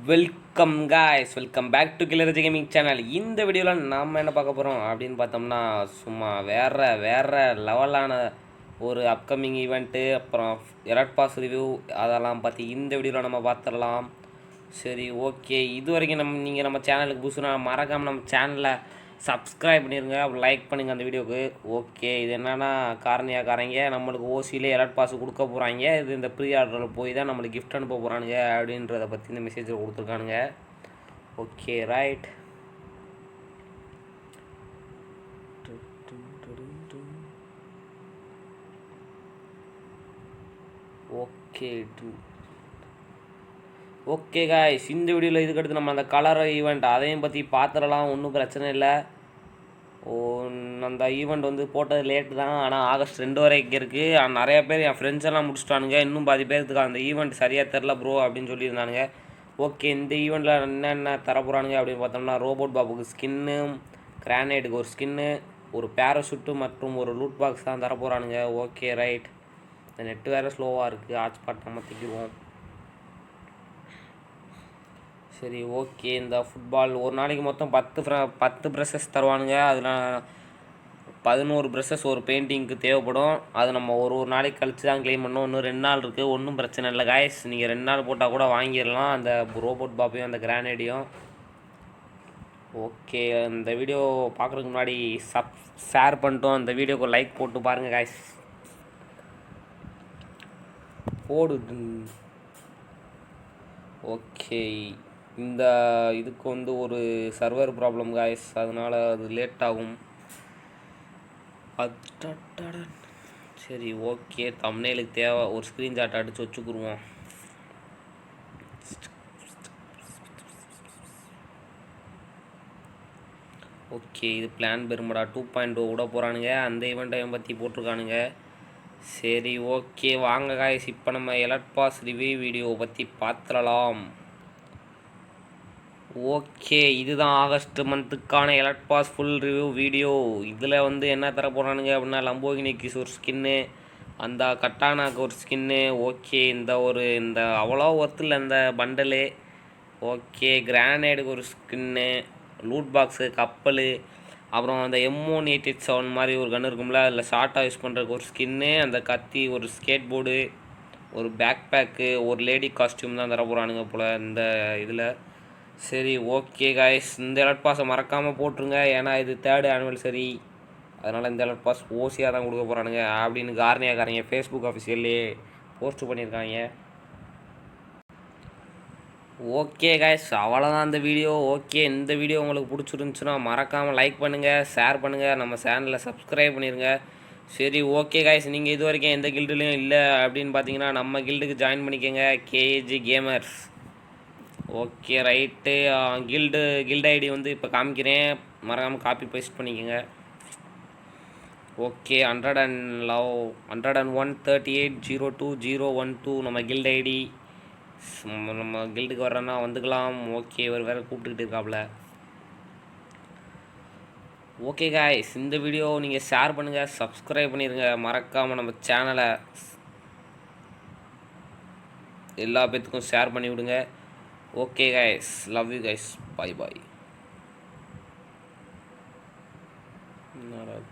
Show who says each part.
Speaker 1: Welcome guys, welcome back to கில்லரஜி gaming channel. இந்த வீடியோவில் நாம் என்ன பார்க்க போகிறோம் அப்படின்னு பார்த்தோம்னா, சும்மா வேறு லெவலான ஒரு அப்கமிங் ஈவெண்ட்டு, அப்புறம் எலர்ட் பாஸ் ரிவ்யூ, அதெல்லாம் பற்றி இந்த வீடியோவில் நம்ம பார்த்துடலாம். சரி, ஓகே. இது வரைக்கும் நீங்கள் நம்ம சேனலுக்கு புதுசுனா மறக்காமல் நம்ம சேனலை சப்ஸ்கிரைப் பண்ணிடுங்க, லைக் பண்ணுங்கள் அந்த வீடியோவுக்கு. ஓகே, இது என்னென்னா காரணியாக்காரங்க நம்மளுக்கு ஓசியிலே எலர்ட் பாஸ் கொடுக்க போகிறாங்க. இது இந்த ப்ரீ ஆர்டரில் போய் தான் நம்மளுக்கு கிஃப்ட் அனுப்ப போகிறானுங்க அப்படின்றத பற்றி இந்த மெசேஜில் கொடுத்துருக்கானுங்க. Okay, right. ஓகே காய்ஸ், இந்த வீடியோவில் இதுக்கடுத்து நம்ம அந்த கலர் ஈவெண்ட் அதையும் பற்றி பார்த்துடலாம். ஒன்றும் பிரச்சனை இல்லை. அந்த ஈவெண்ட் வந்து போட்டது லேட்டு தான், ஆனால் ஆகஸ்ட் 2 வரைக்கும் இருக்குது. நிறையா பேர் என் ஃப்ரெண்ட்ஸ் எல்லாம் முடிச்சுட்டானுங்க. இன்னும் பாதி பேருக்கு அந்த ஈவெண்ட் சரியாக தெரில ப்ரோ அப்படின்னு சொல்லியிருந்தானுங்க. ஓகே, இந்த ஈவெண்ட்டில் என்னென்ன தர போகிறானுங்க அப்படின்னு பார்த்தோம்னா, ரோபோட் பாபுக்கு ஸ்கின்னு, கிரானைடுக்கு ஒரு ஸ்கின்னு, ஒரு பேராஷூட்டு மற்றும் ஒரு லூட் பாக்ஸ் தான் தர போகிறானுங்க. Okay, right. இந்த நெட்டு வேறு ஸ்லோவாக இருக்குது, ஹாட்ஸ்பாட் நம்ம திக்குவோம். சரி, ஓகே. இந்த ஃபுட்பால் ஒரு நாளைக்கு மொத்தம் 10 ப்ரெஷஸ் தருவானுங்க. அதில் 11 ப்ரெஷஸ் ஒரு பெயிண்டிங்க்கு தேவைப்படும். அது நம்ம ஒரு நாளைக்கு கழித்து தான் க்ளைம் பண்ணோம். இன்னும் 2 நாள் இருக்குது. ஒன்றும் பிரச்சனை இல்லை காய்ஸ், நீங்கள் 2 நாள் போட்டால் கூட வாங்கிடலாம் அந்த ரோபோட் பாப்பையும் அந்த கிரானைடையும். ஓகே, இந்த வீடியோ பார்க்குறதுக்கு முன்னாடி ஷேர் பண்ணிட்டோம். அந்த வீடியோக்கு லைக் போட்டு பாருங்கள் காய்ஸ். போடுது. ஓகே, இந்த இதுக்கு வந்து ஒரு சர்வர் ப்ராப்ளம் காய்ஸ், அதனால் அது லேட் ஆகும். சரி, ஓகே. தம்ப்நெயிலுக்கு தேவை ஒரு ஸ்க்ரீன்ஷாட் அடித்து வச்சுக்குருவோம். ஓகே, இது பிளான் பெருமடா 2.0 கூட போகிறானுங்க. அந்த ஈவெண்ட்டை பற்றி போட்டிருக்கானுங்க. சரி, ஓகே. வாங்க காய்ஸ், இப்போ நம்ம எலர்ட் பாஸ் ரிவ்யூ வீடியோ பற்றி பார்த்துடலாம். ஓகே, இதுதான் ஆகஸ்ட் மந்த்துக்கான elite pass full review video. இதில் வந்து என்ன தர போகிறானுங்க அப்படின்னா, லம்போகினிக்கு ஒரு ஸ்கின்னு, அந்த கட்டானாக்கு ஒரு ஸ்கின்னு. ஓகே, இந்த அவ்வளோ ஒர்த்தில் இந்த பண்டலு. ஓகே, கிரானைடுக்கு ஒரு ஸ்கின்னு, லூட் பாக்ஸு, கப்பல், அப்புறம் அந்த M187 மாதிரி ஒரு கன்று இருக்கும்ல, அதில் ஷார்ட்டாக யூஸ் பண்ணுறதுக்கு ஒரு ஸ்கின்னு, அந்த கத்தி, ஒரு ஸ்கேட் போர்டு, ஒரு பேக் பேக்கு, ஒரு லேடி காஸ்டியூம் தான் தர போகிறானுங்க போல் இந்த இதில். சரி, ஓகே காய்ஸ், இந்த எலர்ட் பாஸை மறக்காமல் போட்டுருங்க. ஏன்னா இது 3rd ஆனிவர்சரி, அதனால் இந்த எலர்ட் பாஸ் ஓசியாக தான் கொடுக்க போகிறானுங்க அப்படின்னு காரணியாக்காரங்க ஃபேஸ்புக் ஆஃபீஷியல்லே போஸ்ட் பண்ணியிருக்காங்க. ஓகே காய்ஸ், அவ்வளோதான் அந்த வீடியோ. ஓகே, இந்த வீடியோ உங்களுக்கு பிடிச்சிருந்துச்சுன்னா மறக்காமல் லைக் பண்ணுங்கள், ஷேர் பண்ணுங்கள், நம்ம சேனலை சப்ஸ்கிரைப் பண்ணிடுங்க. சரி, ஓகே காய்ஸ், நீங்கள் இது வரைக்கும் எந்த கில்டுலையும் இல்லை அப்படின்னு பார்த்தீங்கன்னா நம்ம கில்டுக்கு ஜாயின் பண்ணிக்கோங்க, KAG gamers. Okay, right. Guild ID வந்து இப்போ காமிக்கிறேன், மறக்காமல் காப்பி பேஸ்ட் பண்ணிக்கோங்க. ஓகே, 10138020012 நம்ம கில்டு ஐடி. நம்ம கில்டுக்கு வர்றோன்னா வந்துக்கலாம். ஓகே, இவர் வேறு கூப்பிட்டுக்கிட்டு இருக்காப்புல. ஓகே காய்ஸ், இந்த வீடியோ நீங்கள் ஷேர் பண்ணுங்கள், சப்ஸ்கிரைப் பண்ணிடுங்க, மறக்காமல் நம்ம சேனலை எல்லா பேத்துக்கும் ஷேர் பண்ணி விடுங்க. Okay guys, love you guys, bye bye.